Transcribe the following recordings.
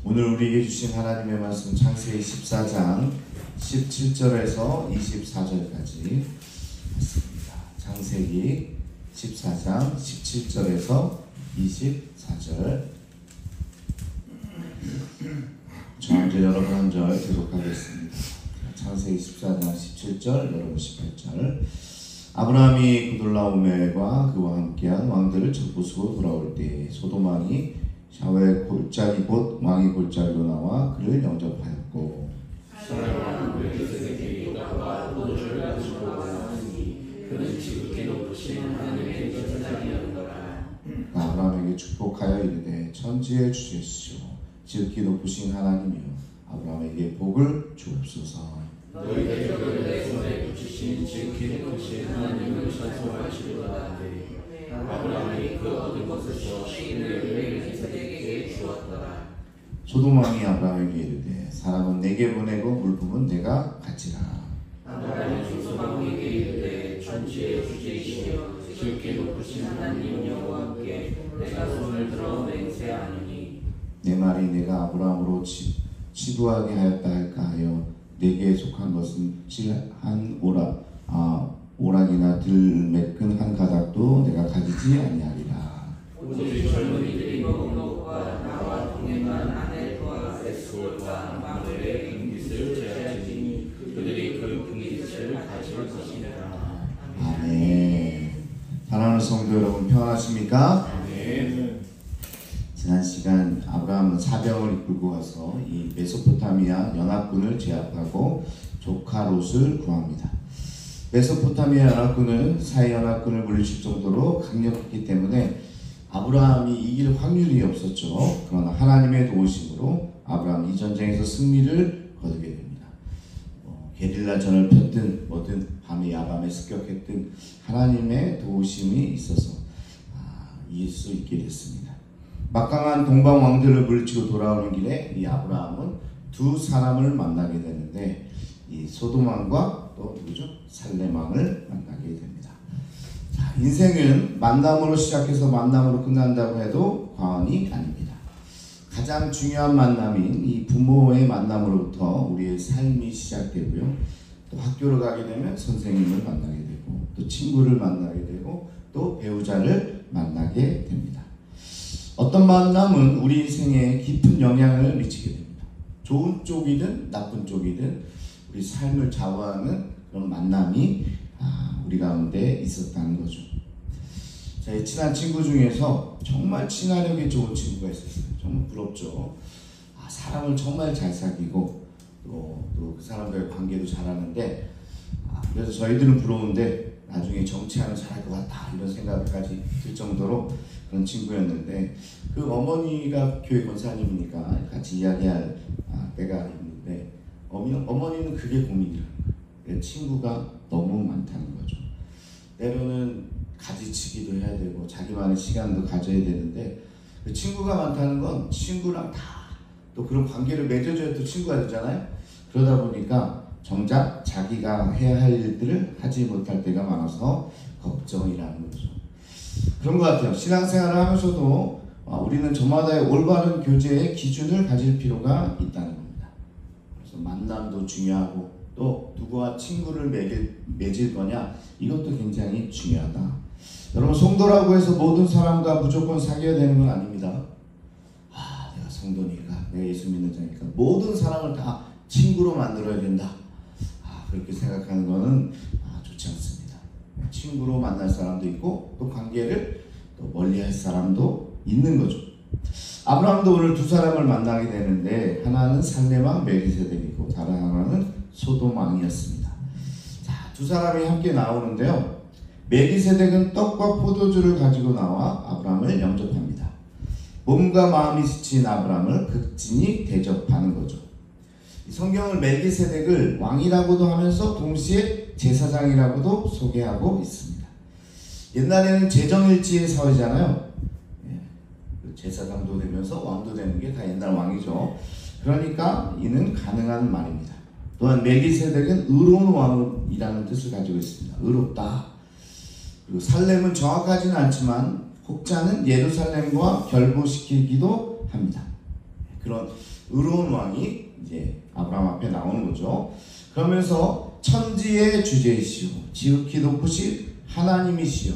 오늘 우리에게 주신 하나님의 말씀 창세기 14장 17절에서 24절까지 있습니다. 창세기 14장 17절에서 24절. 저 한 절 여러분 한 절 계속하겠습니다. 창세기 14장 17절 여러분 18절. 아브라함이 그돌라오멜과 그와 함께한 왕들을 첩부수고 돌아올 때 소돔 왕이 샤웨 골짜기 곧 왕의 골짜기로 나와 그를 영접하였고 아브라함에게 축복하여 이르되 천지의 주제시오 지극히 높으신 하나님이여 아브라함에게 복을 주옵소서. 너희 대적을 내 손에 붙이신 지극히 높으신 하나님을 찬송하시리로다. 아브라함이 그 얻은 것에서 10분의 1을 이삭에게 주었더라. 소돔 왕이 아브라함에게 이르되 사람은 내게 보내고 물품은 내가 가지라. 아브라함이 소돔 왕에게 이르되 천지의 주제이시여 지극히 높으신 하나님 여호와 함께 내가 손을 들어 맹세하노니 내 말이 내가 아브라함으로 치부하게 하였다 할까 하여 내게 속한 것은 한 오락이나 들매끈 한 가닥도 내가 가지지 아니하리라. 오직 젊은이들이 먹은 것과 나와 동행한 아넬과 에스골과 마므레의 금깃을 제하지니 그들이 그 금깃을 가질 것이니라. 아멘. 사랑하는 성도 여러분 평안하십니까? 아멘. 지난 시간 아브라함은 사병을 이끌고 가서 이 메소포타미아 연합군을 제압하고 조카 롯을 구합니다. 메소포타미아 연합군은 사해 연합군을 물리칠 정도로 강력했기 때문에 아브라함이 이길 확률이 없었죠. 그러나 하나님의 도우심으로 아브라함이 이 전쟁에서 승리를 거두게 됩니다. 게릴라전을 폈든 뭐든 밤에 야밤에 습격했든 하나님의 도우심이 있어서 이길 수 있게 됐습니다. 막강한 동방 왕들을 물리치고 돌아오는 길에 이 아브라함은 두 사람을 만나게 되는데 이 소돔 왕과 또 누구죠? 살렘 왕을 만나게 됩니다. 자, 인생은 만남으로 시작해서 만남으로 끝난다고 해도 과언이 아닙니다. 가장 중요한 만남인 이 부모의 만남으로부터 우리의 삶이 시작되고요. 또 학교를 가게 되면 선생님을 만나게 되고 또 친구를 만나게 되고 또 배우자를 만나게 됩니다. 어떤 만남은 우리 인생에 깊은 영향을 미치게 됩니다. 좋은 쪽이든 나쁜 쪽이든 우리 삶을 좌우하는 그런 만남이 우리 가운데 있었다는 거죠. 제 친한 친구 중에서 정말 친화력이 좋은 친구가 있었어요. 정말 부럽죠. 사람을 정말 잘 사귀고 또 그 사람과의 관계도 잘하는데 그래서 저희들은 부러운데 나중에 정치하면 잘할 것 같다 이런 생각까지 들 정도로 그런 친구였는데 그 어머니가 교회 권사님이니까 같이 이야기할 때가 있는데 어머니는 그게 고민이라는 거예요. 친구가 너무 많다는 거죠. 때로는 가지치기도 해야 되고 자기만의 시간도 가져야 되는데 그 친구가 많다는 건 친구랑 다 또 그런 관계를 맺어줘야 또 친구가 되잖아요. 그러다 보니까 정작 자기가 해야 할 일들을 하지 못할 때가 많아서 걱정이라는 거죠. 그런 것 같아요. 신앙생활을 하면서도 우리는 저마다의 올바른 교제의 기준을 가질 필요가 있다는 겁니다. 그래서 만남도 중요하고 또 누구와 친구를 맺을 거냐 이것도 굉장히 중요하다. 여러분 성도라고 해서 모든 사람과 무조건 사귀어야 되는 건 아닙니다. 내가 성도니까 내가 예수 믿는 자니까 모든 사람을 다 친구로 만들어야 된다. 그렇게 생각하는 것은 좋지 않습니다. 친구로 만날 사람도 있고 또 관계를 또 멀리할 사람도 있는 거죠. 아브라함도 오늘 두 사람을 만나게 되는데 하나는 살렘 왕 멜기세덱이고 다른 하나는 소돔 왕이었습니다. 자, 두 사람이 함께 나오는데요. 멜기세덱은 떡과 포도주를 가지고 나와 아브라함을 영접합니다. 몸과 마음이 지친 아브라함을 극진히 대접하는 거죠. 성경을 멜기세덱을 왕이라고도 하면서 동시에 제사장이라고도 소개하고 있습니다. 옛날에는 제정일지의 사회잖아요. 제사장도 되면서 왕도 되는 게 다 옛날 왕이죠. 그러니까 이는 가능한 말입니다. 또한 멜기세덱은 의로운 왕이라는 뜻을 가지고 있습니다. 의롭다. 그리고 살렘은 정확하지는 않지만 혹자는 예루살렘과 결부시키기도 합니다. 그런 의로운 왕이 이제 아브라함 앞에 나오는 거죠. 그러면서 천지의 주제이시오 지극히 높으신 하나님이시여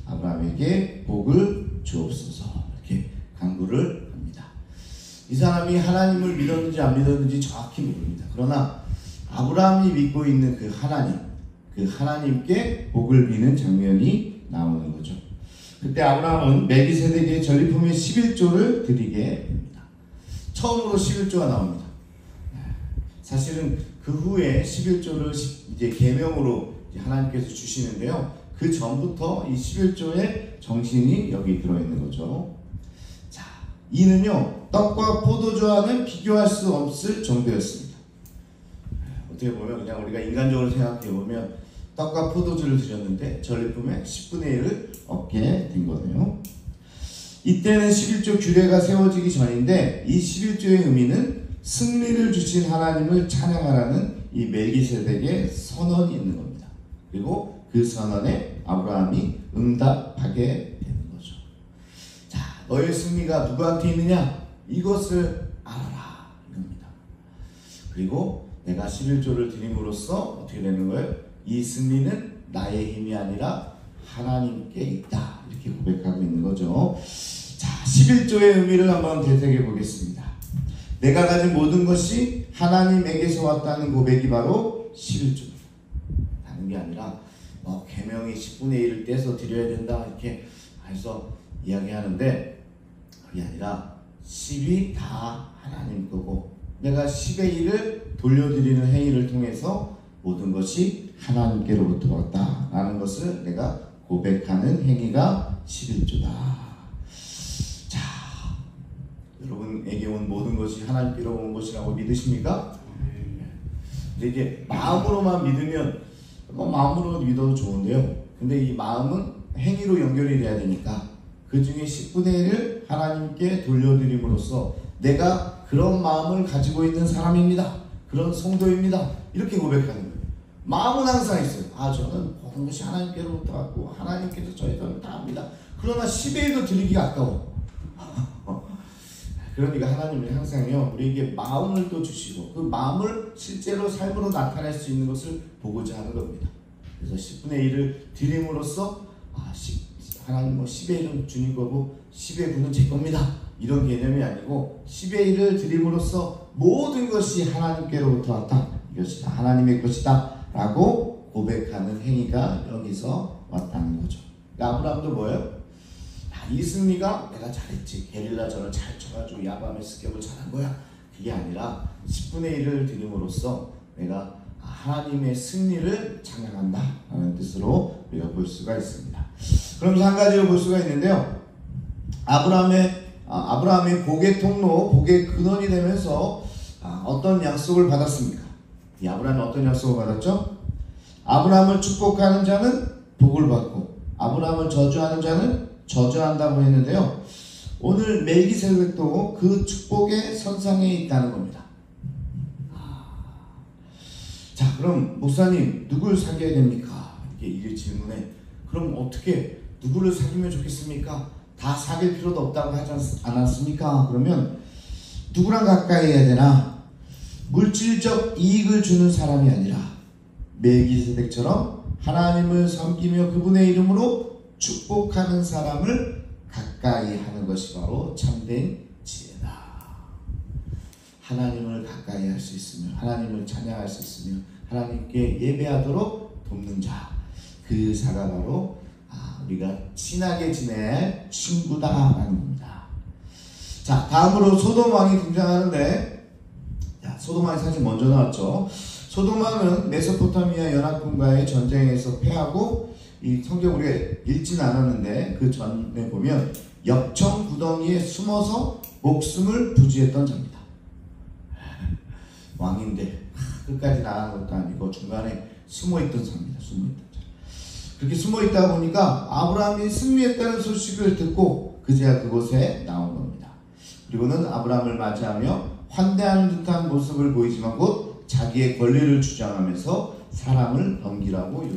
아브라함에게 복을 주옵소서 이렇게 간구를 합니다. 이 사람이 하나님을 믿었는지 안 믿었는지 정확히 모릅니다. 그러나 아브라함이 믿고 있는 그 하나님께 복을 비는 장면이 나오는 거죠. 그때 아브라함은 멜기세덱의 전리품의 11조를 드리게 됩니다. 처음으로 11조가 나옵니다. 사실은 그 후에 11조를 이제 계명으로 하나님께서 주시는데요. 그 전부터 이 11조의 정신이 여기 들어있는 거죠. 자, 이는요 떡과 포도주와는 비교할 수 없을 정도였습니다. 어떻게 보면 그냥 우리가 인간적으로 생각해 보면 떡과 포도주를 드렸는데 전리품의 10분의 1을 얻게 된 거네요. 이때는 11조 규례가 세워지기 전인데 이 11조의 의미는 승리를 주신 하나님을 찬양하라는 이 멜기세덱의 선언이 있는 겁니다. 그리고 그 선언에 아브라함이 응답하게 되는 거죠. 자, 너의 승리가 누구한테 있느냐? 이것을 알아라 이겁니다. 그리고 내가 11조를 드림으로써 어떻게 되는 거예요? 이 승리는 나의 힘이 아니라 하나님께 있다 이렇게 고백하고 있는 거죠. 자, 11조의 의미를 한번 되새겨 보겠습니다. 내가 가진 모든 것이 하나님에게서 왔다는 고백이 바로 11조입니다. 다른 게 아니라 계명이 10분의 1을 떼서 드려야 된다 이렇게 해서 이야기하는데 그게 아니라 10이 다 하나님 거고 내가 10의 1을 돌려드리는 행위를 통해서 모든 것이 하나님께로부터 왔다라는 것을 내가 고백하는 행위가 11조다. 자, 여러분에게 온 모든 것이 하나님께로 온 것이라고 믿으십니까? 근데 이게 마음으로만 믿으면 마음으로 믿어도 좋은데요. 근데 이 마음은 행위로 연결이 돼야 되니까 그 중에 10분의 1을 하나님께 돌려드림으로써 내가 그런 마음을 가지고 있는 사람입니다. 그런 성도입니다. 이렇게 고백하는 거예요. 마음은 항상 있어요. 저는 모든 것이 하나님께로부터 왔고 하나님께서 저희 삶을 다 합니다. 그러나 10의 1도 드리기가 아까워. 그러니까 하나님은 항상요 우리에게 마음을 또 주시고 그 마음을 실제로 삶으로 나타낼 수 있는 것을 보고자 하는 겁니다. 그래서 10분의 1을 드림으로써 하나님 10의 1은 주님 거고 10의 9는 제 겁니다. 이런 개념이 아니고 10의 1을 드림으로써 모든 것이 하나님께로부터 왔다. 이것이 다 하나님의 것이다 라고 고백하는 행위가 여기서 왔다는 거죠. 아브라함도 뭐예요? 이 승리가 내가 잘했지 게릴라전을 잘 쳐가지고 야밤에 습격을 잘한 거야 그게 아니라 10분의 1을 드림으로써 내가 하나님의 승리를 찬양한다 라는 뜻으로 우리가 볼 수가 있습니다. 그러면서 한 가지로 볼 수가 있는데요. 아브라함의 복의 통로 복의 근원이 되면서 어떤 약속을 받았습니까? 이 아브라함이 어떤 약속을 받았죠? 아브라함을 축복하는 자는 복을 받고 아브라함을 저주하는 자는 저주한다고 했는데요. 오늘 멜기세덱도 그 축복의 선상에 있다는 겁니다. 자, 그럼 목사님 누굴 사귀어야 됩니까? 이게 질문에 그럼 어떻게 누구를 사귀면 좋겠습니까? 다 사귈 필요도 없다고 하지 않았습니까? 그러면 누구랑 가까이 해야 되나? 물질적 이익을 주는 사람이 아니라 멜기세덱처럼 하나님을 섬기며 그분의 이름으로 축복하는 사람을 가까이 하는 것이 바로 참된 지혜다. 하나님을 가까이 할 수 있으며 하나님을 찬양할 수 있으며 하나님께 예배하도록 돕는 자, 그 자가 바로 우리가 친하게 지낼 친구다라는 겁니다. 자, 다음으로 소돔 왕이 등장하는데, 소돔 왕이 사실 먼저 나왔죠. 소돔 왕은 메소포타미아 연합군과의 전쟁에서 패하고 이 성경 우리가 읽지는 않았는데 그 전에 보면 엽청 구덩이에 숨어서 목숨을 부지했던 자입니다. 왕인데 끝까지 나가는 것도 아니고 중간에 숨어있던 자입니다. 숨어있던 자. 그렇게 숨어있다 보니까 아브라함이 승리했다는 소식을 듣고 그제야 그곳에 나온 겁니다. 그리고는 아브라함을 맞이하며 환대하는 듯한 모습을 보이지만 곧 자기의 권리를 주장하면서 사람을 넘기라고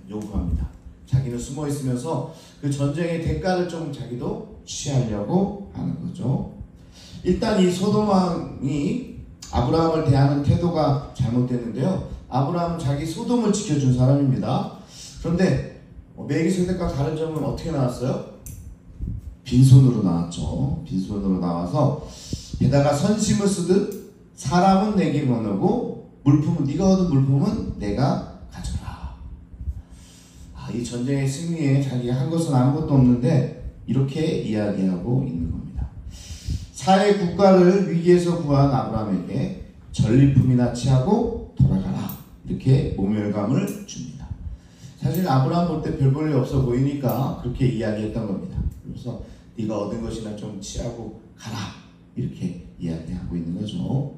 요구합니다. 자기는 숨어 있으면서 그 전쟁의 대가를 좀 자기도 취하려고 하는 거죠. 일단 이 소돔 왕이 아브라함을 대하는 태도가 잘못됐는데요. 아브라함은 자기 소돔을 지켜준 사람입니다. 그런데 멜기세덱과 다른 점은 어떻게 나왔어요? 빈손으로 나왔죠. 빈손으로 나와서 게다가 선심을 쓰듯 사람은 내게 거느고 물품은 네가 얻은 물품은 내가 가져라. 이 전쟁의 승리에 자기가 한 것은 아무것도 없는데 이렇게 이야기하고 있는 겁니다. 사해 국가를 위기에서 구한 아브라함에게 전리품이나 취하고 돌아가라. 이렇게 모멸감을 줍니다. 사실 아브라함 볼 때 별 볼 일 없어 보이니까 그렇게 이야기했던 겁니다. 그래서 네가 얻은 것이나 좀 취하고 가라. 이렇게 이야기하고 있는 거죠.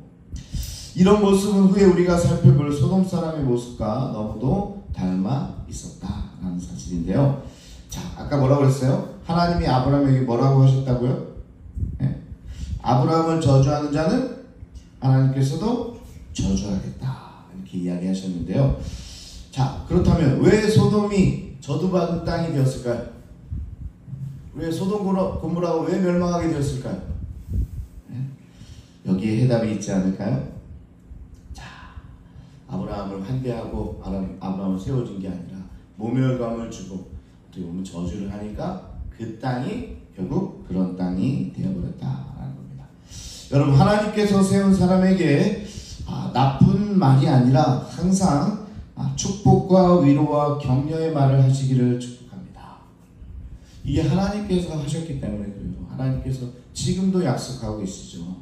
이런 모습은 후에 우리가 살펴볼 소돔 사람의 모습과 너무도 닮아 있었다라는 사실인데요. 자, 아까 뭐라고 그랬어요? 하나님이 아브라함에게 뭐라고 하셨다고요? 네? 아브라함을 저주하는 자는 하나님께서도 저주하겠다. 이렇게 이야기하셨는데요. 자, 그렇다면 왜 소돔이 저주받은 땅이 되었을까요? 왜 소돔 고모라가 왜 멸망하게 되었을까요? 네? 여기에 해답이 있지 않을까요? 자, 아브라함을 환대하고 아브라함을 세워준 게 아니라 모멸감을 주고 어떻게 보면 저주를 하니까 그 땅이 결국 그런 땅이 되어버렸다라는 겁니다. 여러분, 하나님께서 세운 사람에게 나쁜 말이 아니라 항상 축복과 위로와 격려의 말을 하시기를 축복합니다. 이게 하나님께서 하셨기 때문에 그래요. 하나님께서 지금도 약속하고 계시죠.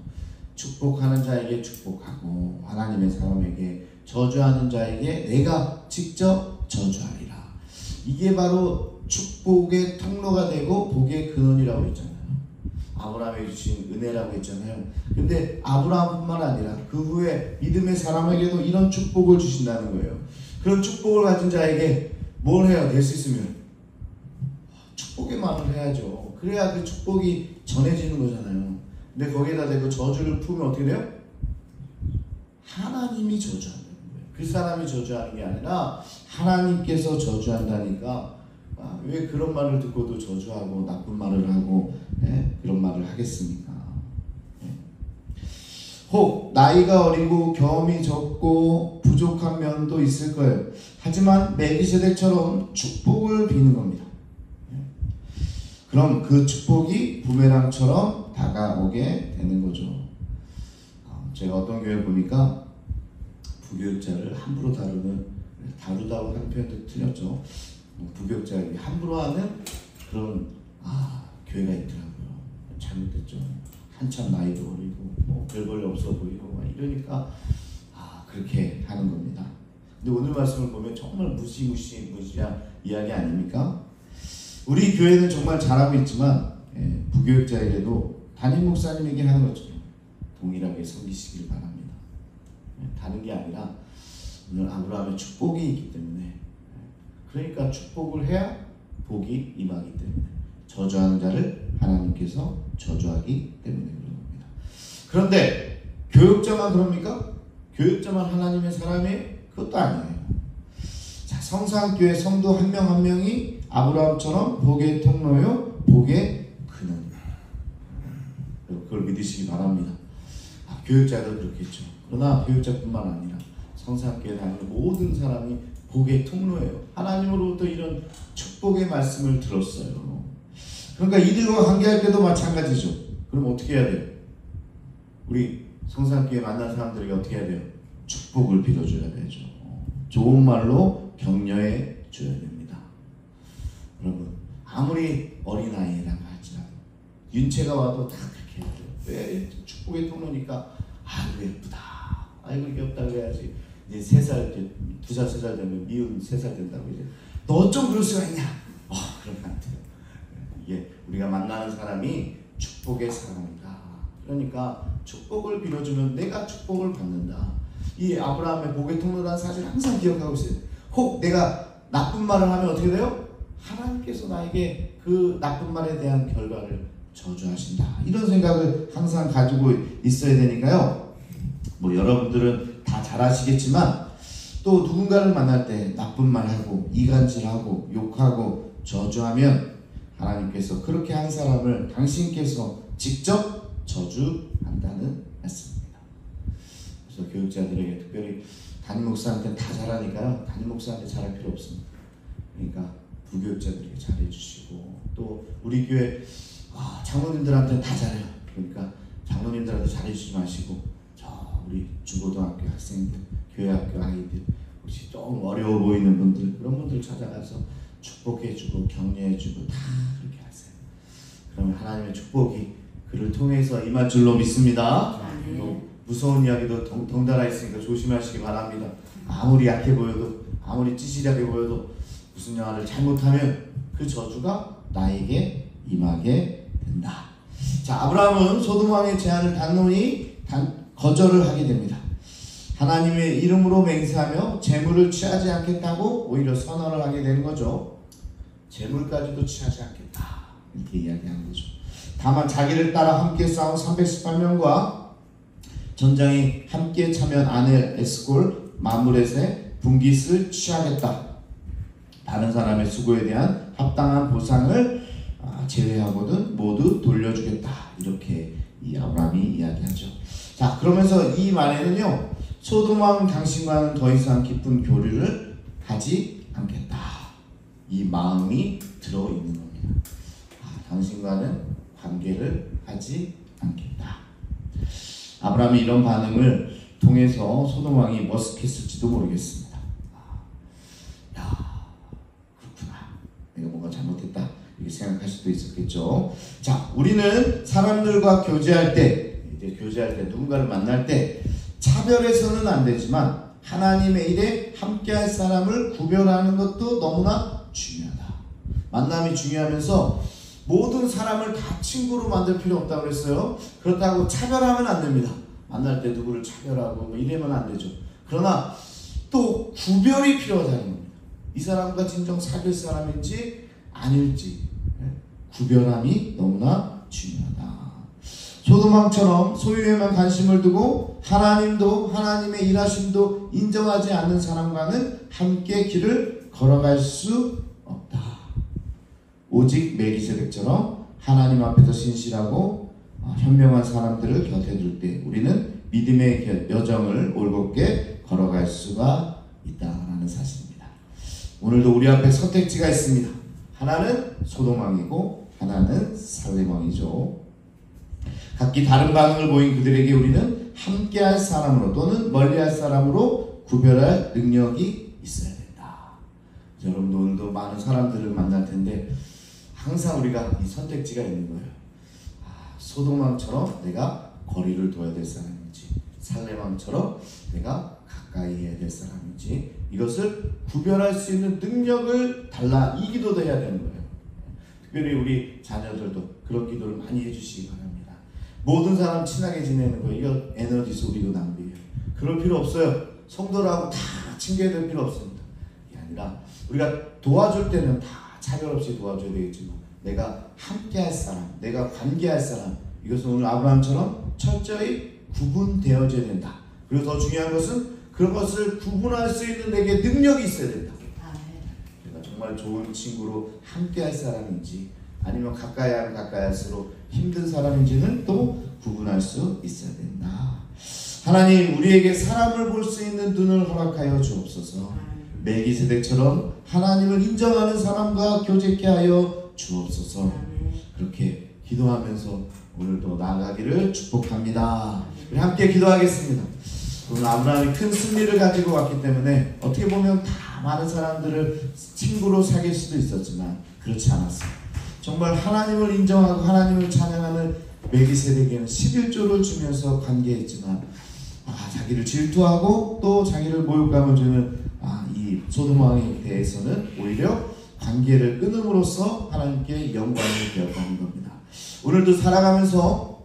축복하는 자에게 축복하고 하나님의 사람에게 저주하는 자에게 내가 직접 저주하리라. 이게 바로 축복의 통로가 되고 복의 근원이라고 했잖아요. 아브라함에게 주신 은혜라고 했잖아요. 근데 아브라함뿐만 아니라 그 후에 믿음의 사람에게도 이런 축복을 주신다는 거예요. 그런 축복을 가진 자에게 뭘 해야 될 수 있으면 축복의 말을 해야죠. 그래야 그 축복이 전해지는 거잖아요. 근데 거기에다 대고 저주를 품으면 어떻게 돼요? 하나님이 저주한다는 거예요. 그 사람이 저주하는 게 아니라 하나님께서 저주한다니까 왜 그런 말을 듣고도 저주하고 나쁜 말을 하고 그런 말을 하겠습니까? 혹 나이가 어리고 경험이 적고 부족한 면도 있을 거예요. 하지만 멜기세덱처럼 축복을 비는 겁니다. 그럼 그 축복이 부메랑처럼 다가오게 되는 거죠. 제가 어떤 교회 보니까 부교육자를 함부로 다루다고 하는 표현도 틀렸죠. 부교육자를 함부로 하는 그런 교회가 있더라고요. 잘못됐죠. 한참 나이도 어리고 별 볼 일 없어 보이고 이러니까 그렇게 하는 겁니다. 근데 오늘 말씀을 보면 정말 무시무시한 이야기 아닙니까? 우리 교회는 정말 잘하고 있지만 부교육자에게도 담임 목사님에게 하는 것처럼 동일하게 섬기시길 바랍니다. 다른 게 아니라 오늘 아브라함의 축복이 있기 때문에, 그러니까 축복을 해야 복이 임하기 때문에, 저주하는 자를 하나님께서 저주하기 때문에 그런 겁니다. 그런데 교육자만 그럽니까? 교육자만 하나님의 사람이 그것도 아니에요. 자, 성산교회 성도 한 명 한 명이 아브라함처럼 복의 통로요, 복의 근원이에요. 그걸 믿으시기 바랍니다. 교육자도 그렇겠죠. 그러나 교육자뿐만 아니라 성산교회 다니는 모든 사람이 복의 통로예요. 하나님으로부터 이런 축복의 말씀을 들었어요. 그러니까 이들과 관계할 때도 마찬가지죠. 그럼 어떻게 해야 돼요? 우리 성산교회 만난 사람들에게 어떻게 해야 돼요? 축복을 빌어줘야 되죠. 좋은 말로 격려해 줘야 됩니다. 여러분, 아무리 어린아이라고 할지라도 윤채가 와도 다 그렇게 해야 돼요. 왜? 축복의 통로니까 아이고 예쁘다, 아이고 귀엽다 그래야지. 이제 3살, 2살, 3살 되면 미운 3살 된다고 이제 너 어쩜 그럴 수가 있냐? 그러면 안 돼요. 이게 우리가 만나는 사람이 축복의 사람이다. 그러니까 축복을 빌어주면 내가 축복을 받는다. 이 아브라함의 복의 통로라는 사실을 항상 기억하고 있어요. 혹 내가 나쁜 말을 하면 어떻게 돼요? 하나님께서 나에게 그 나쁜 말에 대한 결과를 저주하신다. 이런 생각을 항상 가지고 있어야 되니까요. 여러분들은 다 잘 아시겠지만 또 누군가를 만날 때 나쁜 말하고 이간질하고 욕하고 저주하면 하나님께서 그렇게 한 사람을 당신께서 직접 저주한다는 말씀입니다. 그래서 교육자들에게 특별히 담임 목사한테는 다 잘하니까요. 담임 목사한테 잘할 필요 없습니다. 그러니까 부교육자들에게 잘해주시고 또 우리 교회 장로님들한테는 다 잘해요. 그러니까 장로님들한테 잘해주지 마시고 우리 중고등학교 학생들, 교회학교 아이들 혹시 좀 어려워 보이는 분들 그런 분들 찾아가서 축복해주고 격려해주고 다 그렇게 하세요. 그러면 하나님의 축복이 그를 통해서 임할 줄로 믿습니다. 또 무서운 이야기도 덩달아 있으니까 조심하시기 바랍니다. 아무리 약해 보여도 아무리 찌질하게 보여도 무슨 영화를 잘못하면 그 저주가 나에게 임하게 된다. 자, 아브라함은 소돔 왕의 제안을 단호히 거절을 하게 됩니다. 하나님의 이름으로 맹세하며 재물을 취하지 않겠다고 오히려 선언을 하게 되는 거죠. 재물까지도 취하지 않겠다 이렇게 이야기하는 거죠. 다만 자기를 따라 함께 싸운 318명과 전장에 함께 참여한 아넬, 에스골, 마므렛의 분깃을 취하겠다. 다른 사람의 수고에 대한 합당한 보상을 제외하고는 모두 돌려주겠다. 이렇게 이 아브라함이 이야기하죠. 자, 그러면서 이 말에는요, 소돔 왕은 당신과는 더 이상 깊은 교류를 하지 않겠다. 이 마음이 들어있는 겁니다. 당신과는 관계를 하지 않겠다. 아브라함이 이런 반응을 통해서 소돔 왕이 머쓱했을지도 모르겠습니다. 그렇구나. 내가 뭔가 잘못했다. 이렇게 생각할 수도 있었겠죠. 자, 우리는 사람들과 교제할 때, 누군가를 만날 때 차별해서는 안 되지만 하나님의 일에 함께할 사람을 구별하는 것도 너무나 중요하다. 만남이 중요하면서 모든 사람을 다 친구로 만들 필요 없다고 그랬어요. 그렇다고 차별하면 안 됩니다. 만날 때 누구를 차별하고 이러면 안 되죠. 그러나 또 구별이 필요하다는 겁니다. 이 사람과 진정 사귈 사람인지 아닐지 구별함이 너무나 중요하다. 소돔왕처럼 소유에만 관심을 두고 하나님도 하나님의 일하심도 인정하지 않는 사람과는 함께 길을 걸어갈 수 없다. 오직 멜기세덱처럼 하나님 앞에서 신실하고 현명한 사람들을 곁에 둘 때 우리는 믿음의 여정을 올곧게 걸어갈 수가 있다라는 사실입니다. 오늘도 우리 앞에 선택지가 있습니다. 하나는 소돔왕이고 하나는 살렘왕이죠. 각기 다른 반응을 보인 그들에게 우리는 함께할 사람으로 또는 멀리할 사람으로 구별할 능력이 있어야 된다. 여러분도 오늘도 많은 사람들을 만날 텐데 항상 우리가 이 선택지가 있는 거예요. 소돔왕처럼 내가 거리를 둬야 될 사람인지 살렘왕처럼 내가 가까이 해야 될 사람인지 이것을 구별할 수 있는 능력을 달라 이 기도도 해야 되는 거예요. 특별히 우리 자녀들도 그런 기도를 많이 해주시기 바랍니다. 모든 사람 친하게 지내는 거 이거 에너지 소리고 낭비예요. 그럴 필요 없어요. 성도라고 다 친구해야 될 필요 없습니다. 이게 아니라 우리가 도와줄 때는 다 차별 없이 도와줘야 되겠지만 내가 함께할 사람, 내가 관계할 사람 이것은 오늘 아브라함처럼 철저히 구분되어져야 된다. 그리고 더 중요한 것은 그런 것을 구분할 수 있는 내게 능력이 있어야 된다. 내가 정말 좋은 친구로 함께할 사람인지 아니면 가까이 하면 가까이 할수록 힘든 사람인지는 또 구분할 수 있어야 된다. 하나님 우리에게 사람을 볼 수 있는 눈을 허락하여 주옵소서. 멜기세덱처럼 하나님을 인정하는 사람과 교제케 하여 주옵소서. 그렇게 기도하면서 오늘도 나아가기를 축복합니다. 우리 함께 기도하겠습니다. 오늘 아브라함이 큰 승리를 가지고 왔기 때문에 어떻게 보면 다 많은 사람들을 친구로 사귈 수도 있었지만 그렇지 않았어요. 정말 하나님을 인정하고 하나님을 찬양하는 멜기세덱에게는 11조를 주면서 관계했지만 자기를 질투하고 또 자기를 모욕감을 주는 이 소돔 왕에 대해서는 오히려 관계를 끊음으로써 하나님께 영광을 되었다는 겁니다. 오늘도 살아가면서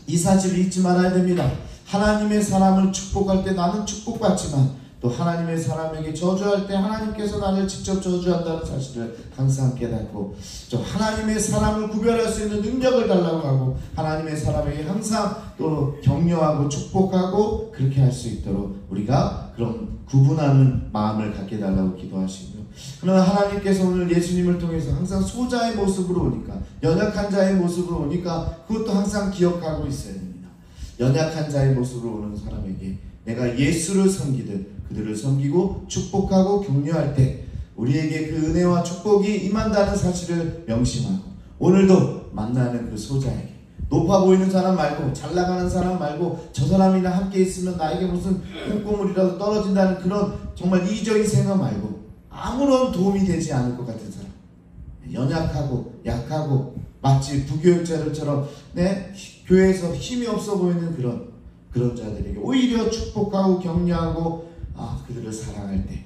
이 사실을 잊지 말아야 됩니다. 하나님의 사람을 축복할 때 나는 축복받지만 또 하나님의 사람에게 저주할 때 하나님께서 나를 직접 저주한다는 사실을 항상 깨닫고, 또 하나님의 사람을 구별할 수 있는 능력을 달라고 하고, 하나님의 사람에게 항상 또 격려하고 축복하고 그렇게 할 수 있도록 우리가 그런 구분하는 마음을 갖게 달라고 기도하시고요. 그러나 하나님께서 오늘 예수님을 통해서 항상 소자의 모습으로 오니까, 연약한 자의 모습으로 오니까 그것도 항상 기억하고 있어야 됩니다. 연약한 자의 모습으로 오는 사람에게 내가 예수를 섬기듯 그들을 섬기고 축복하고 격려할 때 우리에게 그 은혜와 축복이 임한다는 사실을 명심하고, 오늘도 만나는 그 소자에게, 높아 보이는 사람 말고, 잘 나가는 사람 말고, 저 사람이랑 함께 있으면 나에게 무슨 콩고물이라도 떨어진다는 그런 정말 이기적인 생각 말고, 아무런 도움이 되지 않을 것 같은 사람, 연약하고 약하고 마치 부교육자들처럼 교회에서 힘이 없어 보이는 그런 자들에게 오히려 축복하고 격려하고, 그들을 사랑할 때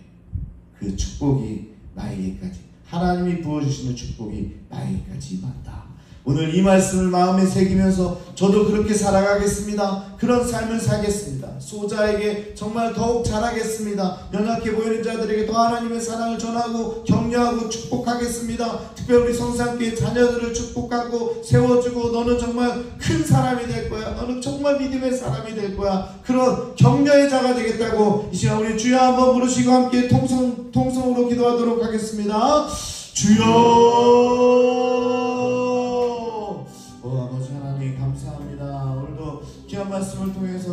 그 축복이 나에게까지, 하나님이 부어주시는 축복이 나에게까지 임한다. 오늘 이 말씀을 마음에 새기면서 저도 그렇게 살아가겠습니다. 그런 삶을 살겠습니다. 소자에게 정말 더욱 잘하겠습니다. 연약해 보이는 자들에게 더 하나님의 사랑을 전하고 격려하고 축복하겠습니다. 특별히 우리 성산교회 자녀들을 축복하고 세워주고, 너는 정말 큰 사람이 될 거야, 너는 정말 믿음의 사람이 될 거야, 그런 격려의 자가 되겠다고 이 시간 우리 주여 한번 부르시고 함께 통성으로 기도하도록 하겠습니다. 주여, 아버지 하나님 감사합니다. 오늘도 귀한 말씀을 통해서